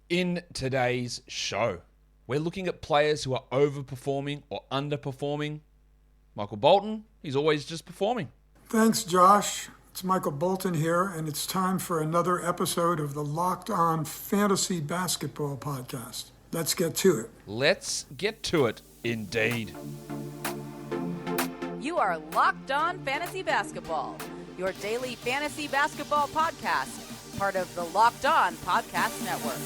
In today's show, we're looking at players who are overperforming or underperforming. Michael Bolton, he's always just performing. Thanks, Josh. It's Michael Bolton here, and it's time for another episode of the Locked On Fantasy Basketball Podcast. Let's get to it. Let's get to it, indeed. You are Locked On Fantasy Basketball, your daily fantasy basketball podcast, part of the Locked On Podcast Network.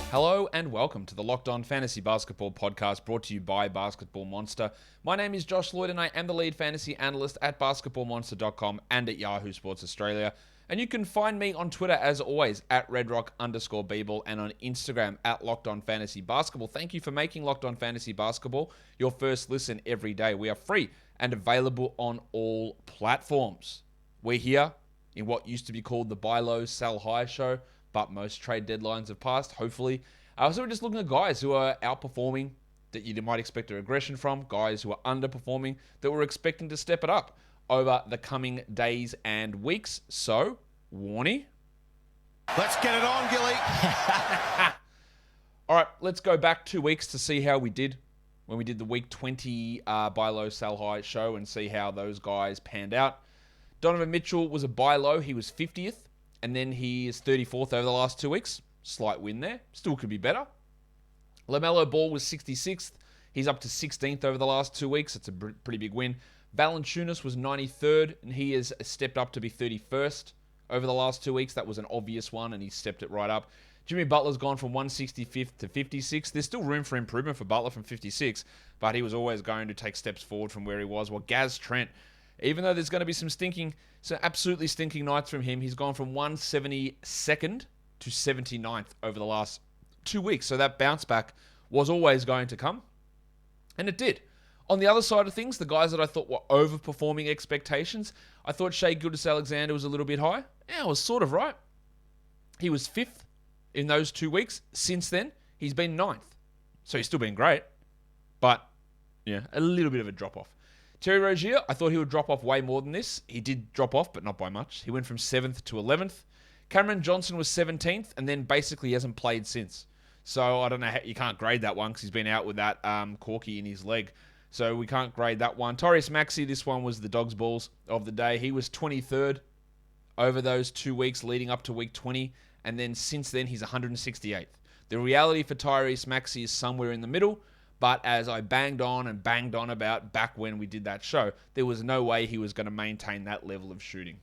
Hello and welcome to the Locked On Fantasy Basketball Podcast brought to you by Basketball Monster. My name is Josh Lloyd and I am the lead fantasy analyst at basketballmonster.com and at Yahoo Sports Australia. And you can find me on Twitter as always at redrock_bball and on Instagram at Locked On Fantasy Basketball. Thank you for making Locked On Fantasy Basketball your first listen every day. We are free and available on all platforms. We're here in what used to be called the Buy Low, Sell High show, but most trade deadlines have passed, hopefully. So we're just looking at guys who are outperforming that you might expect a regression from, guys who are underperforming that we're expecting to step it up over the coming days and weeks. So, Warnie. Let's get it on, Gilly. All right, let's go back 2 weeks to see how we did when we did the Week 20 Buy Low, Sell High show and see how those guys panned out. Donovan Mitchell was a buy low. He was 50th. And then he is 34th over the last 2 weeks. Slight win there. Still could be better. LaMelo Ball was 66th. He's up to 16th over the last 2 weeks. It's a pretty big win. Valanciunas was 93rd, and he has stepped up to be 31st over the last 2 weeks. That was an obvious one, and he stepped it right up. Jimmy Butler's gone from 165th to 56th. There's still room for improvement for Butler from 56, but he was always going to take steps forward from where he was. Well, Gaz Trent, even though there's going to be some absolutely stinking nights from him, he's gone from 172nd to 79th over the last 2 weeks. So that bounce back was always going to come, and it did. On the other side of things, the guys that I thought were overperforming expectations, I thought Shai Gilgeous-Alexander was a little bit high. Yeah, I was sort of right. He was 5th in those 2 weeks. Since then, he's been 9th. So he's still been great, but yeah, a little bit of a drop-off. Terry Rozier, I thought he would drop off way more than this. He did drop off, but not by much. He went from 7th to 11th. Cameron Johnson was 17th, and then basically hasn't played since. So I don't know, you can't grade that one because he's been out with that corky in his leg. So we can't grade that one. Tyrese Maxey, this one was the dog's balls of the day. He was 23rd over those 2 weeks leading up to week 20, and then since then he's 168th. The reality for Tyrese Maxey is somewhere in the middle. But as I banged on about back when we did that show, there was no way he was going to maintain that level of shooting.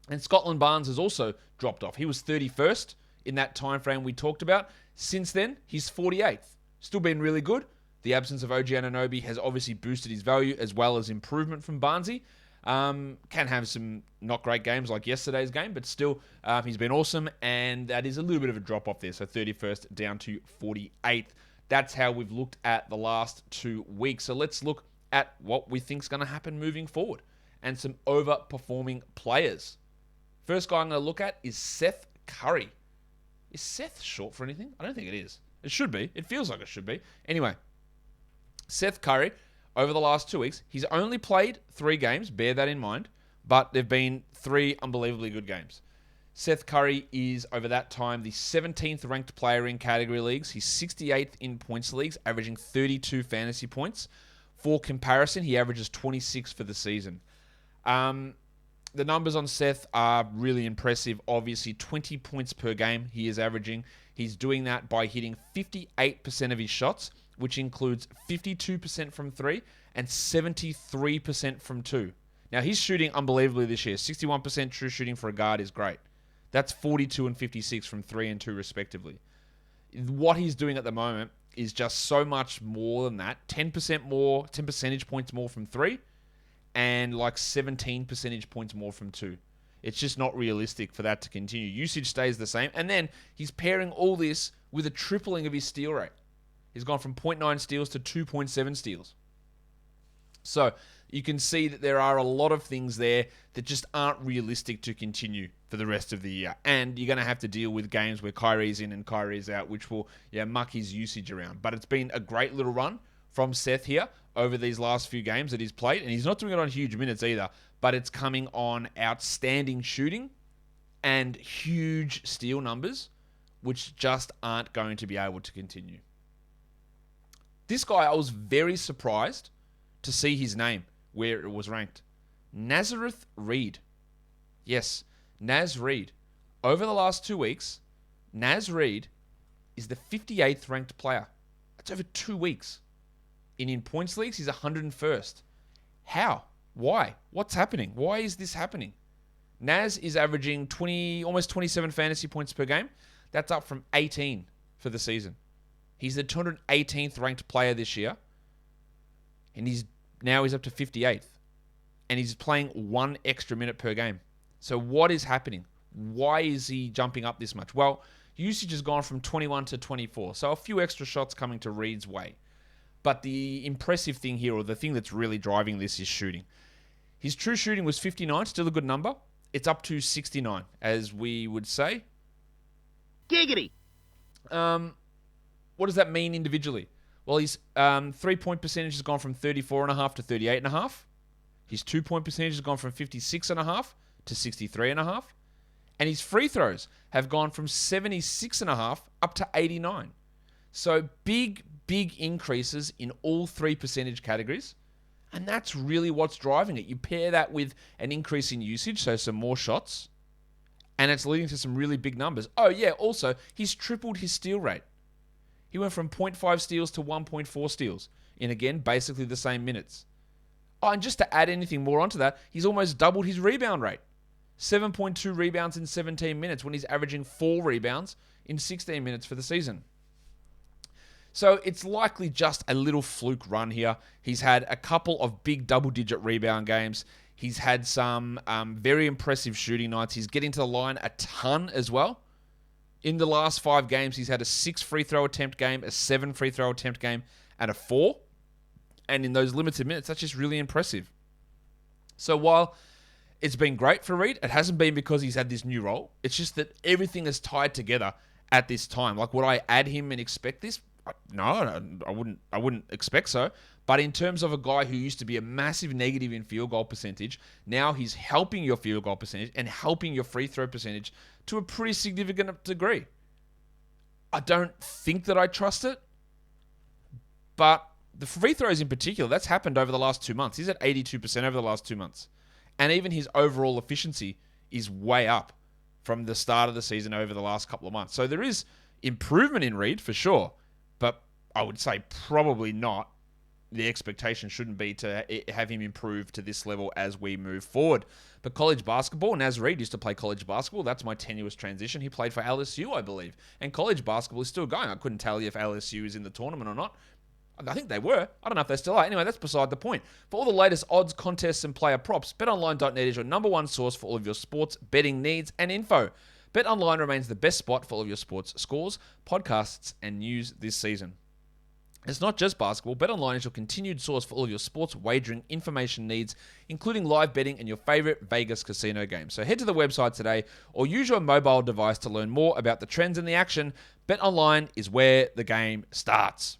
And Scotland Barnes has also dropped off. He was 31st in that time frame we talked about. Since then, he's 48th. Still been really good. The absence of OG Anunoby has obviously boosted his value as well as improvement from Barnesy. Can have some not great games like yesterday's game, but still he's been awesome. And that is a little bit of a drop off there. So 31st down to 48th. That's how we've looked at the last 2 weeks. So let's look at what we think is going to happen moving forward and some overperforming players. First guy I'm going to look at is Seth Curry. Is Seth short for anything? I don't think it is. It should be. It feels like it should be. Anyway, Seth Curry, over the last 2 weeks, he's only played 3 games. Bear that in mind. But they've been 3 unbelievably good games. Seth Curry is, over that time, the 17th ranked player in category leagues. He's 68th in points leagues, averaging 32 fantasy points. For comparison, he averages 26 for the season. The numbers on Seth are really impressive. Obviously, 20 points per game he is averaging. He's doing that by hitting 58% of his shots, which includes 52% from 3 and 73% from 2. Now, he's shooting unbelievably this year. 61% true shooting for a guard is great. That's 42 and 56 from 3 and 2 respectively. What he's doing at the moment is just so much more than that. 10% more, 10 percentage points more from 3 and like 17 percentage points more from 2. It's just not realistic for that to continue. Usage stays the same. And then he's pairing all this with a tripling of his steal rate. He's gone from 0.9 steals to 2.7 steals. So you can see that there are a lot of things there that just aren't realistic to continue for the rest of the year. And you're going to have to deal with games where Kyrie's in and Kyrie's out, which will muck his usage around. But it's been a great little run from Seth here over these last few games that he's played. And he's not doing it on huge minutes either. but it's coming on outstanding shooting and huge steal numbers, which just aren't going to be able to continue. This guy, I was very surprised to see his name where it was ranked. Naz Reid. Yes, Naz Reid. Over the last 2 weeks, Naz Reid is the 58th ranked player. That's over 2 weeks. In points leagues, he's 101st. How? Why? What's happening? Why is this happening? Naz is averaging almost 27 fantasy points per game. That's up from 18 for the season. He's the 218th ranked player this year. And he's up to 58th. And he's playing 1 extra minute per game. So what is happening? Why is he jumping up this much? Well, usage has gone from 21 to 24. So a few extra shots coming to Reid's way. But the impressive thing here, or the thing that's really driving this, is shooting. His true shooting was 59, still a good number. It's up to 69, as we would say. Giggity! What does that mean individually? Well, his 3-point percentage has gone from 34.5 to 38.5. His 2-point percentage has gone from 56.5 to 63.5. And his free throws have gone from 76.5 up to 89. So big increases in all 3 percentage categories. And that's really what's driving it. You pair that with an increase in usage, so some more shots, and it's leading to some really big numbers. Oh yeah, also, he's tripled his steal rate. He went from 0.5 steals to 1.4 steals in, again, basically the same minutes. Oh, and just to add anything more onto that, he's almost doubled his rebound rate. 7.2 rebounds in 17 minutes when he's averaging 4 rebounds in 16 minutes for the season. So it's likely just a little fluke run here. He's had a couple of big double-digit rebound games. He's had some very impressive shooting nights. He's getting to the line a ton as well. In the last 5 games, he's had a 6 free throw attempt game, a 7 free throw attempt game, and a 4. And in those limited minutes, that's just really impressive. So while it's been great for Reid, it hasn't been because he's had this new role. It's just that everything is tied together at this time. Like, would I add him and expect this? No, I wouldn't expect so. But in terms of a guy who used to be a massive negative in field goal percentage, now he's helping your field goal percentage and helping your free throw percentage to a pretty significant degree. I don't think that I trust it, but the free throws in particular, that's happened over the last 2 months. He's at 82% over the last 2 months. And even his overall efficiency is way up from the start of the season over the last couple of months. So there is improvement in Reid for sure, but I would say probably not. The expectation shouldn't be to have him improve to this level as we move forward. But college basketball, Naz Reid used to play college basketball. That's my tenuous transition. He played for LSU, I believe. And college basketball is still going. I couldn't tell you if LSU is in the tournament or not. I think they were. I don't know if they still are. Anyway, that's beside the point. For all the latest odds, contests, and player props, BetOnline.net is your number one source for all of your sports betting needs and info. BetOnline remains the best spot for all of your sports scores, podcasts, and news this season. It's not just basketball. BetOnline is your continued source for all of your sports wagering information needs, including live betting and your favorite Vegas casino games. So head to the website today or use your mobile device to learn more about the trends and the action. BetOnline is where the game starts.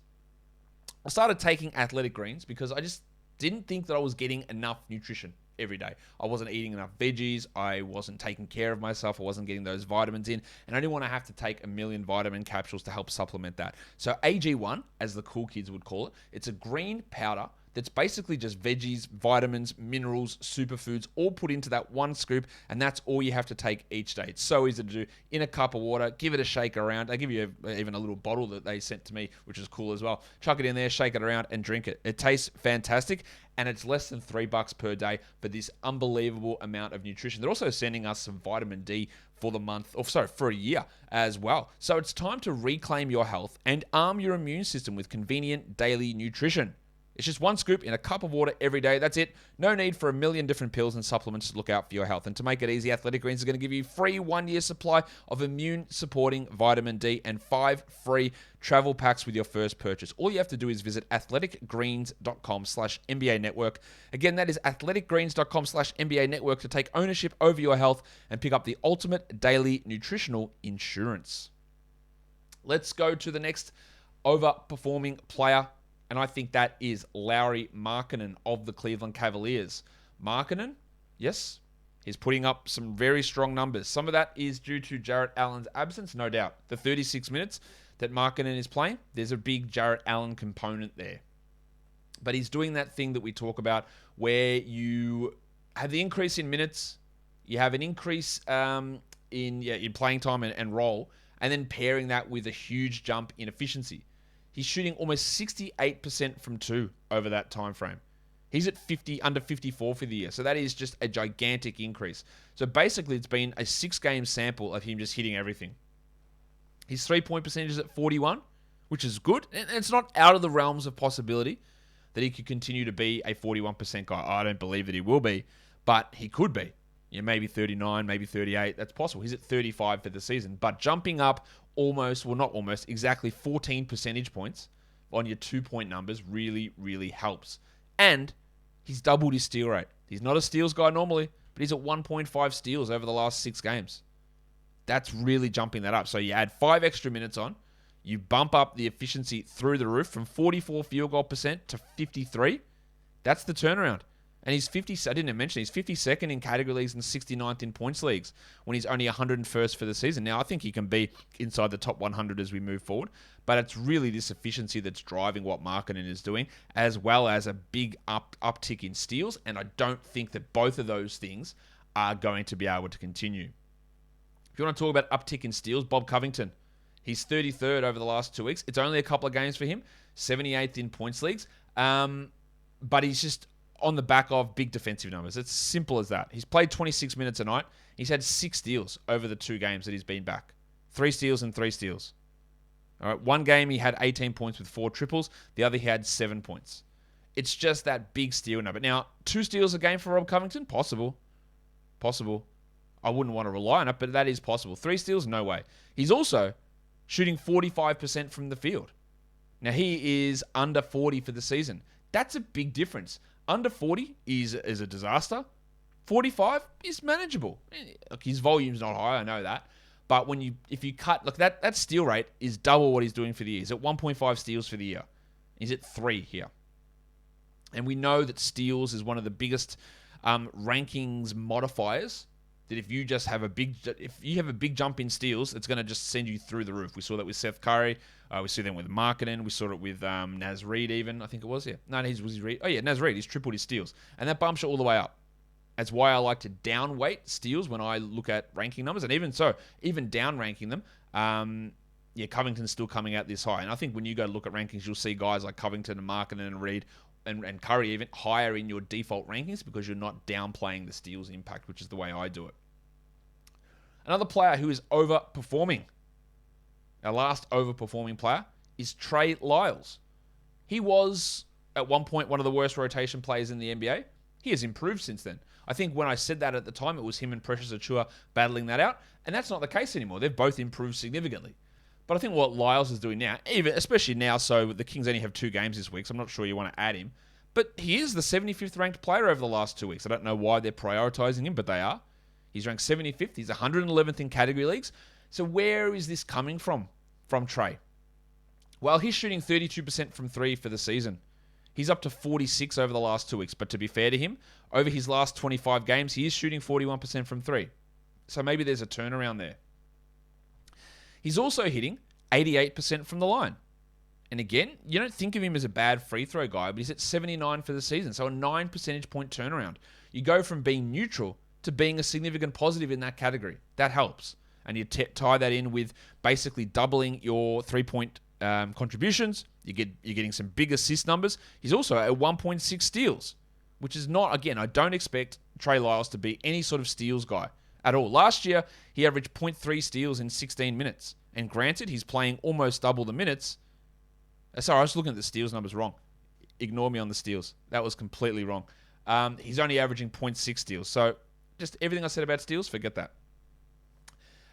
I started taking athletic greens because I just didn't think that I was getting enough nutrition every day. I wasn't eating enough veggies. I wasn't taking care of myself. I wasn't getting those vitamins in. And I didn't want to have to take a million vitamin capsules to help supplement that. So AG1, as the cool kids would call it, it's a green powder that's basically just veggies, vitamins, minerals, superfoods, all put into that one scoop, and that's all you have to take each day. It's so easy to do. In a cup of water, give it a shake around. They give you even a little bottle that they sent to me, which is cool as well. Chuck it in there, shake it around, and drink it. It tastes fantastic, and it's less than $3 per day for this unbelievable amount of nutrition. They're also sending us some vitamin D for the month, for a year as well. So it's time to reclaim your health and arm your immune system with convenient daily nutrition. It's just one scoop in a cup of water every day. That's it. No need for a million different pills and supplements to look out for your health. And to make it easy, Athletic Greens is going to give you free 1-year supply of immune-supporting vitamin D and 5 free travel packs with your first purchase. All you have to do is visit athleticgreens.com/NBA Network. Again, that is athleticgreens.com/NBA Network to take ownership over your health and pick up the ultimate daily nutritional insurance. Let's go to the next overperforming player. And I think that is Lauri Markkanen of the Cleveland Cavaliers. Markkanen, Yes, he's putting up some very strong numbers. Some of that is due to Jarrett Allen's absence, no doubt. The 36 minutes that Markkanen is playing, there's a big Jarrett Allen component there. But he's doing that thing that we talk about where you have the increase in minutes, you have an increase in playing time and role, and then pairing that with a huge jump in efficiency. He's shooting almost 68% from 2 over that time frame. He's at under 54 for the year. So that is just a gigantic increase. So basically, it's been a 6-game sample of him just hitting everything. His 3-point percentage is at 41, which is good. And it's not out of the realms of possibility that he could continue to be a 41% guy. I don't believe that he will be, but he could be. Maybe 39, maybe 38. That's possible. He's at 35 for the season. But jumping up exactly 14 percentage points on your 2-point numbers really, really helps. And he's doubled his steal rate. He's not a steals guy normally, but he's at 1.5 steals over the last 6 games. That's really jumping that up. So you add 5 extra minutes on, you bump up the efficiency through the roof from 44 field goal percent to 53. That's the turnaround. And he's 50. I didn't mention he's 52nd in category leagues and 69th in points leagues when he's only 101st for the season. Now I think he can be inside the top 100 as we move forward, but it's really this efficiency that's driving what Markkanen is doing, as well as a big uptick in steals. And I don't think that both of those things are going to be able to continue. If you want to talk about uptick in steals, Bob Covington, he's 33rd over the last 2 weeks. It's only a couple of games for him, 78th in points leagues, but he's just on the back of big defensive numbers. It's simple as that. He's played 26 minutes a night. He's had 6 steals over the 2 games that he's been back. 3 steals and 3 steals. All right, one game he had 18 points with 4 triples. The other he had 7 points. It's just that big steal number. Now, 2 steals a game for Rob Covington? Possible. I wouldn't want to rely on it, but that is possible. 3 steals? No way. He's also shooting 45% from the field. Now, he is under 40 for the season. That's a big difference. Under 40 is a disaster. 45 is manageable. Look, his volume's not high, I know that. But if you cut, look, that steal rate is double what he's doing for the year. He's at 1.5 steals for the year. He's at 3 here. And we know that steals is one of the biggest rankings modifiers. That if you have a big jump in steals, it's going to just send you through the roof. We saw that with Seth Curry. We see that with Markkanen. We saw it with Naz Reid even, I think it was. Yeah. No, was he Reid? Oh, yeah, Naz Reid. He's tripled his steals. And that bumps you all the way up. That's why I like to downweight steals when I look at ranking numbers. And even down ranking them, Covington's still coming out this high. And I think when you go to look at rankings, you'll see guys like Covington and Markkanen and Reid and Curry even higher in your default rankings because you're not downplaying the steals impact, which is the way I do it. Another player who is overperforming, our last overperforming player, is Trey Lyles. He was, at one point, one of the worst rotation players in the NBA. He has improved since then. I think when I said that at the time, it was him and Precious Achiuwa battling that out, and that's not the case anymore. They've both improved significantly. But I think what Lyles is doing now, especially now, so the Kings only have 2 games this week, so I'm not sure you want to add him, but he is the 75th ranked player over the last 2 weeks. I don't know why they're prioritizing him, but they are. He's ranked 75th. He's 111th in category leagues. So where is this coming from Trey? Well, he's shooting 32% from 3 for the season. He's up to 46 over the last 2 weeks. But to be fair to him, over his last 25 games, he is shooting 41% from 3. So maybe there's a turnaround there. He's also hitting 88% from the line. And again, you don't think of him as a bad free throw guy, but he's at 79 for the season. So a 9 percentage point turnaround. You go from being neutral to being a significant positive in that category. That helps. And you tie that in with basically doubling your 3-point contributions. You're getting some big assist numbers. He's also at 1.6 steals, which is not, again, I don't expect Trey Lyles to be any sort of steals guy at all. Last year, he averaged 0.3 steals in 16 minutes. And granted, he's playing almost double the minutes. Sorry, I was looking at the steals numbers wrong. Ignore me on the steals. That was completely wrong. He's only averaging 0.6 steals. So just everything I said about steals, forget that.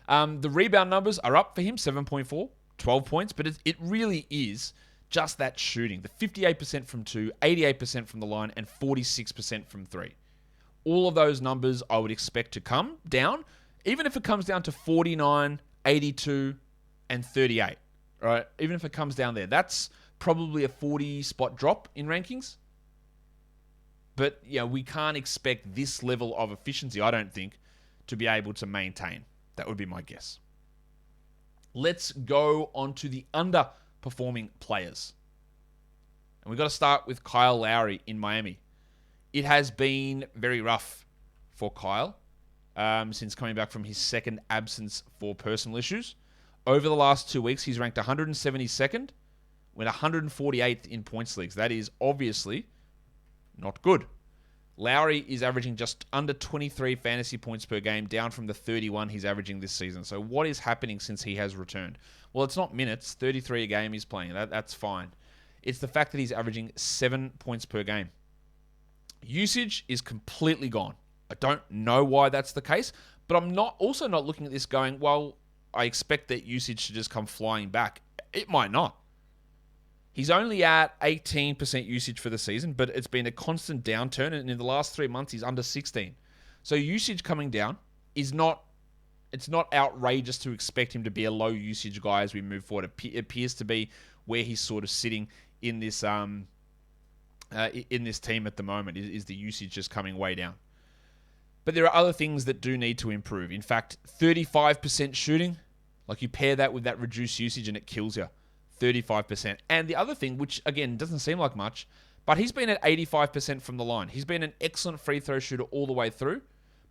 The rebound numbers are up for him, 7.4, 12 points, but it really is just that shooting. The 58% from 2, 88% from the line, and 46% from 3. All of those numbers I would expect to come down, even if it comes down to 49, 82, and 38. Right? Even if it comes down there, that's probably a 40 spot drop in rankings. But we can't expect this level of efficiency, I don't think, to be able to maintain. That would be my guess. Let's go on to the underperforming players. And we've got to start with Kyle Lowry in Miami. It has been very rough for Kyle since coming back from his second absence for personal issues. Over the last 2 weeks, he's ranked 172nd, went 148th in points leagues. That is obviously not good. Lowry is averaging just under 23 fantasy points per game, down from the 31 he's averaging this season. So what is happening since he has returned? Well, it's not minutes. 33 a game he's playing. That's fine. It's the fact that he's averaging 7 points per game. Usage is completely gone. I don't know why that's the case, but I'm also not looking at this going, well, I expect that usage should just come flying back. It might not. He's only at 18% usage for the season, but it's been a constant downturn, and in the last 3 months, he's under 16. So usage coming down it's not outrageous to expect him to be a low usage guy as we move forward. It appears to be where he's sort of sitting in this team at the moment, is the usage just coming way down. But there are other things that do need to improve. In fact, 35% shooting, like you pair that with that reduced usage and it kills you. 35%. And the other thing, which again doesn't seem like much, but he's been at 85% from the line. He's been an excellent free throw shooter all the way through,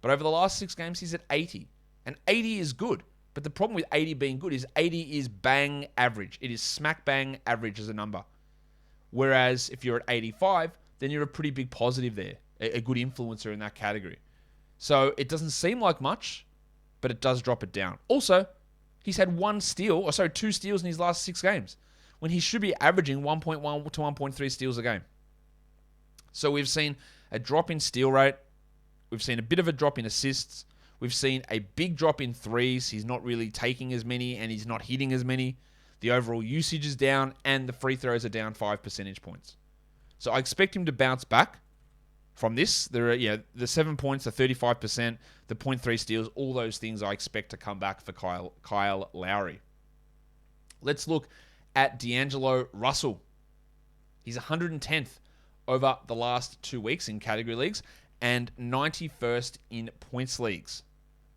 but over the last 6 games, he's at 80. And 80 is good. But the problem with 80 being good is 80 is bang average. It is smack bang average as a number. Whereas if you're at 85, then you're a pretty big positive there, a good influencer in that category. So it doesn't seem like much, but it does drop it down. Also, he's had 2 steals in his last 6 games, when he should be averaging 1.1 to 1.3 steals a game. So we've seen a drop in steal rate. We've seen a bit of a drop in assists. We've seen a big drop in threes. He's not really taking as many, and he's not hitting as many. The overall usage is down, and the free throws are down 5 percentage points. So I expect him to bounce back from this. There are, the 7 points, the 35%, the 0.3 steals, all those things I expect to come back for Kyle Lowry. Let's look at D'Angelo Russell. He's 110th over the last 2 weeks in category leagues and 91st in points leagues.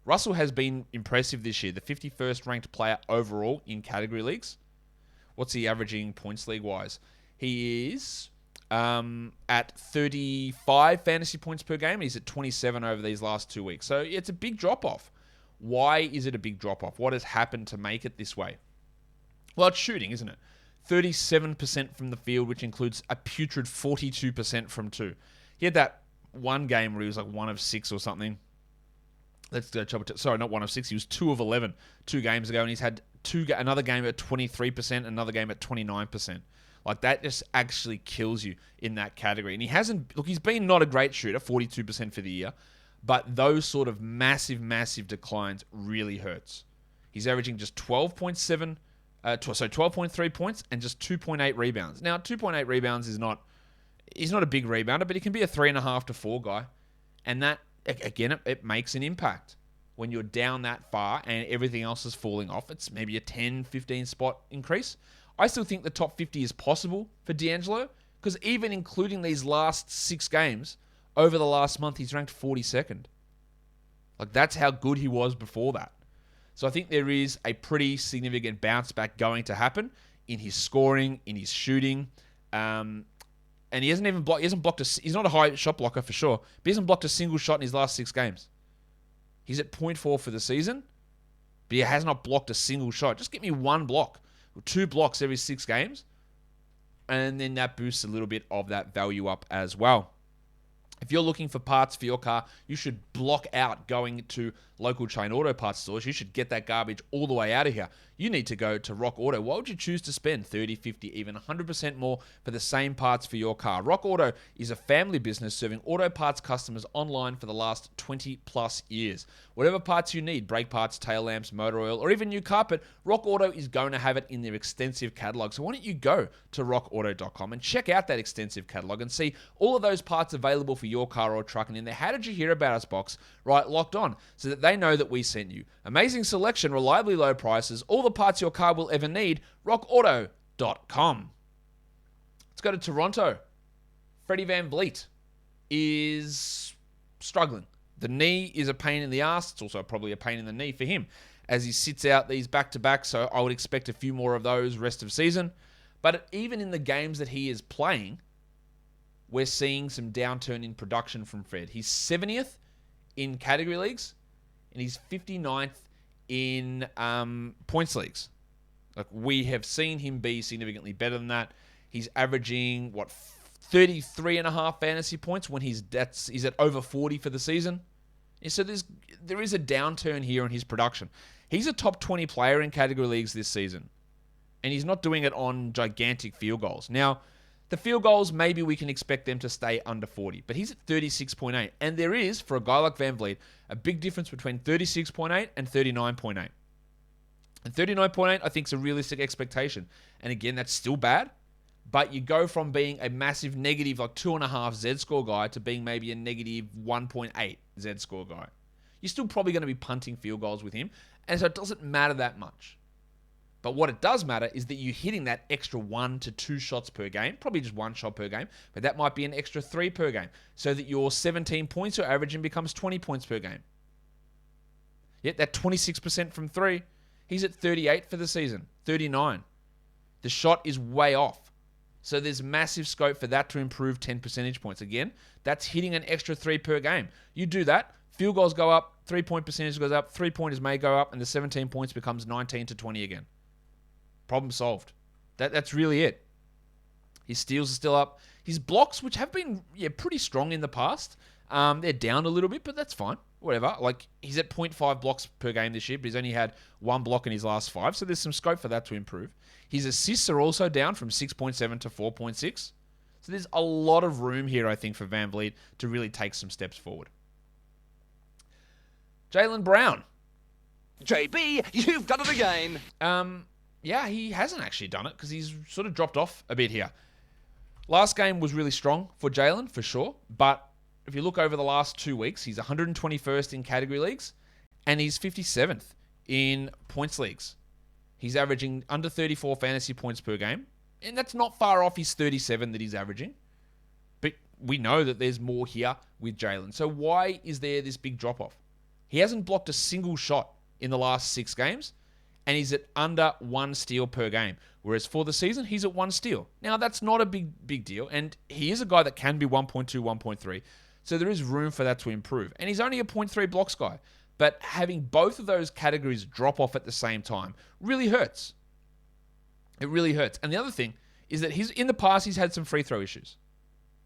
Russell has been impressive this year, the 51st ranked player overall in category leagues. What's he averaging points league-wise? He is at 35 fantasy points per game. He's at 27 over these last 2 weeks. So it's a big drop-off. Why is it a big drop-off? What has happened to make it this way? Well, it's shooting, isn't it? 37% from the field, which includes a putrid 42% from 2. He had that one game where he was like 1 of 6 or something. Let's go. Sorry, not 1 of 6. He was 2 of 11 2 games ago, and he's had another game at 23%, another game at 29%. Like, that just actually kills you in that category. And he's been not a great shooter, 42% for the year, but those sort of massive, massive declines really hurts. He's averaging just 12.3 points and just 2.8 rebounds. Now, 2.8 rebounds he's not a big rebounder, but he can be a 3.5 to 4 guy. And that, again, it makes an impact. When you're down that far and everything else is falling off, it's maybe a 10, 15 spot increase. I still think the top 50 is possible for D'Angelo, because even including these last 6 games, over the last month, he's ranked 42nd. Like, that's how good he was before that. So I think there is a pretty significant bounce back going to happen in his scoring, in his shooting. And he he's not a high shot blocker for sure, but he hasn't blocked a single shot in his last 6 games. He's at 0.4 for the season, but he has not blocked a single shot. Just get me 1 block, or 2 blocks every 6 games, and then that boosts a little bit of that value up as well. If you're looking for parts for your car, you should block out going to local chain auto parts stores. You should get that garbage all the way out of here. You need to go to Rock Auto. Why would you choose to spend 30, 50, even 100% more for the same parts for your car? Rock Auto is a family business serving auto parts customers online for the last 20 plus years. Whatever parts you need, brake parts, tail lamps, motor oil, or even new carpet, Rock Auto is going to have it in their extensive catalog. So why don't you go to rockauto.com and check out that extensive catalog and see all of those parts available for your car or truck. And in the How Did You Hear About Us box, right, locked on, so that they know that we sent you. Amazing selection, reliably low prices, all the parts your car will ever need. rockauto.com. Let's go to Toronto. Freddie VanVleet. is struggling. The knee is a pain in the ass. It's also probably a pain in the knee for him as he sits out these back-to-back, so I would expect a few more of those rest of season. But even in the games that he is playing, we're seeing some downturn in production from Fred. He's 70th in category leagues, and he's 59th in points leagues. Like, we have seen him be significantly better than that. He's averaging, 33.5 fantasy points when he's at over 40 for the season. And so there is a downturn here in his production. He's a top 20 player in category leagues this season, and he's not doing it on gigantic field goals. Now, the field goals, maybe we can expect them to stay under 40, but he's at 36.8. And there is, for a guy like VanVleet, a big difference between 36.8 and 39.8. And 39.8, I think, is a realistic expectation. And again, that's still bad, but you go from being a massive negative, like 2.5 Z-score guy, to being maybe a negative 1.8 Z-score guy. You're still probably going to be punting field goals with him, and so it doesn't matter that much. But what it does matter is that you're hitting that extra 1 to 2 shots per game, probably just 1 shot per game, but that might be an extra 3 per game, so that your 17 points you're averaging becomes 20 points per game. Yet that 26% from 3, he's at 38 for the season, 39. The shot is way off. So there's massive scope for that to improve 10 percentage points. Again, that's hitting an extra 3 per game. You do that, field goals go up, 3-point percentage goes up, 3-pointers may go up, and the 17 points becomes 19 to 20 again. Problem solved. That's really it. His steals are still up. His blocks, which have been pretty strong in the past, they're down a little bit, but that's fine. Whatever. Like, he's at 0.5 blocks per game this year, but he's only had 1 block in his last 5, so there's some scope for that to improve. His assists are also down from 6.7 to 4.6. So there's a lot of room here, I think, for VanVleet to really take some steps forward. Jaylen Brown. JB, you've done it again. Yeah, he hasn't actually done it because he's sort of dropped off a bit here. Last game was really strong for Jaylen, for sure. But if you look over the last 2 weeks, he's 121st in category leagues and he's 57th in points leagues. He's averaging under 34 fantasy points per game. And that's not far off his 37 that he's averaging. But we know that there's more here with Jaylen. So why is there this big drop-off? He hasn't blocked a single shot in the last 6 games. And he's at under 1 steal per game. Whereas for the season, he's at 1 steal. Now, that's not a big deal. And he is a guy that can be 1.2, 1.3. So there is room for that to improve. And he's only a 0.3 blocks guy. But having both of those categories drop off at the same time really hurts. It really hurts. And the other thing is that in the past, he's had some free throw issues.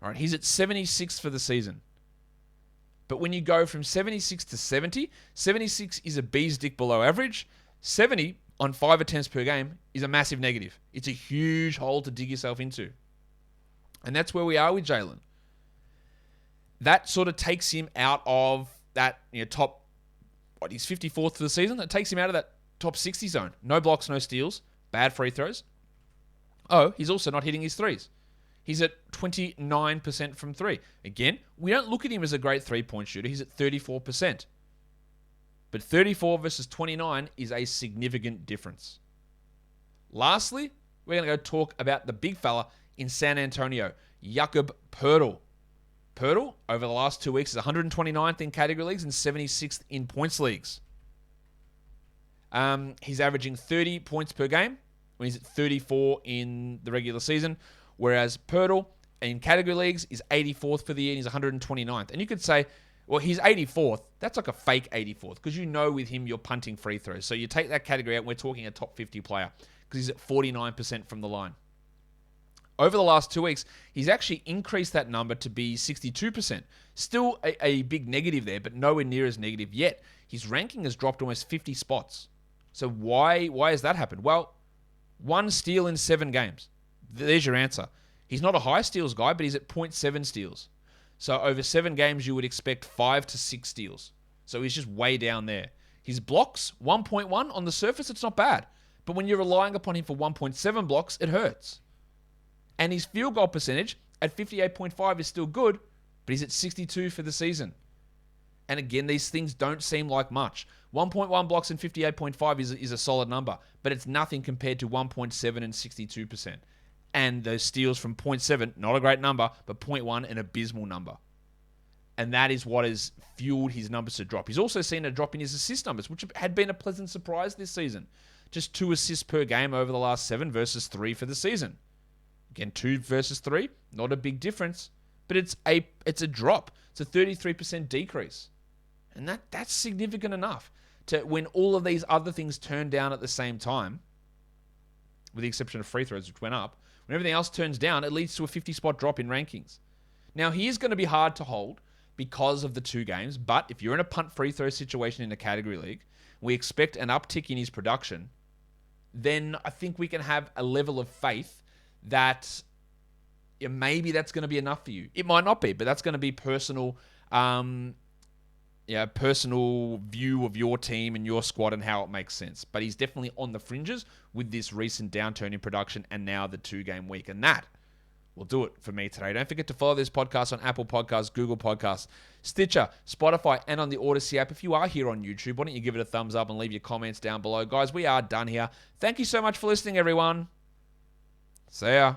All right, he's at 76 for the season. But when you go from 76 to 70, 76 is a bee's dick below average. 70 on 5 attempts per game is a massive negative. It's a huge hole to dig yourself into. And that's where we are with Jaylen. That sort of takes him out of that top, he's 54th for the season. That takes him out of that top 60 zone. No blocks, no steals, bad free throws. Oh, he's also not hitting his threes. He's at 29% from 3. Again, we don't look at him as a great 3-point shooter. He's at 34%. But 34 versus 29 is a significant difference. Lastly, we're going to go talk about the big fella in San Antonio, Jakob Poeltl. Poeltl, over the last 2 weeks, is 129th in category leagues and 76th in points leagues. He's averaging 30 points per game when he's at 34 in the regular season, whereas Poeltl in category leagues is 84th for the year and he's 129th. And you could say, well, he's 84th. That's like a fake 84th because with him you're punting free throws. So you take that category out and we're talking a top 50 player because he's at 49% from the line. Over the last 2 weeks, he's actually increased that number to be 62%. Still a big negative there, but nowhere near as negative yet. His ranking has dropped almost 50 spots. So why has that happened? Well, 1 steal in 7 games. There's your answer. He's not a high steals guy, but he's at 0.7 steals. So over 7 games, you would expect 5 to 6 steals. So he's just way down there. His blocks, 1.1 on the surface, it's not bad. But when you're relying upon him for 1.7 blocks, it hurts. And his field goal percentage at 58.5 is still good, but he's at 62 for the season. And again, these things don't seem like much. 1.1 blocks and 58.5 is a solid number, but it's nothing compared to 1.7 and 62%. And those steals from 0.7, not a great number, but 0.1, an abysmal number. And that is what has fueled his numbers to drop. He's also seen a drop in his assist numbers, which had been a pleasant surprise this season. Just 2 assists per game over the last 7 versus 3 for the season. Again, 2 versus 3, not a big difference, but it's a drop. It's a 33% decrease. And that's significant enough to when all of these other things turn down at the same time, with the exception of free throws, which went up. When everything else turns down, it leads to a 50-spot drop in rankings. Now, he is going to be hard to hold because of the 2 games, but if you're in a punt free throw situation in a category league, we expect an uptick in his production, then I think we can have a level of faith that maybe that's going to be enough for you. It might not be, but that's going to be personal view of your team and your squad and how it makes sense. But he's definitely on the fringes with this recent downturn in production and now the 2-game week. And that will do it for me today. Don't forget to follow this podcast on Apple Podcasts, Google Podcasts, Stitcher, Spotify, and on the Odyssey app. If you are here on YouTube, why don't you give it a thumbs up and leave your comments down below. Guys, we are done here. Thank you so much for listening, everyone. See ya.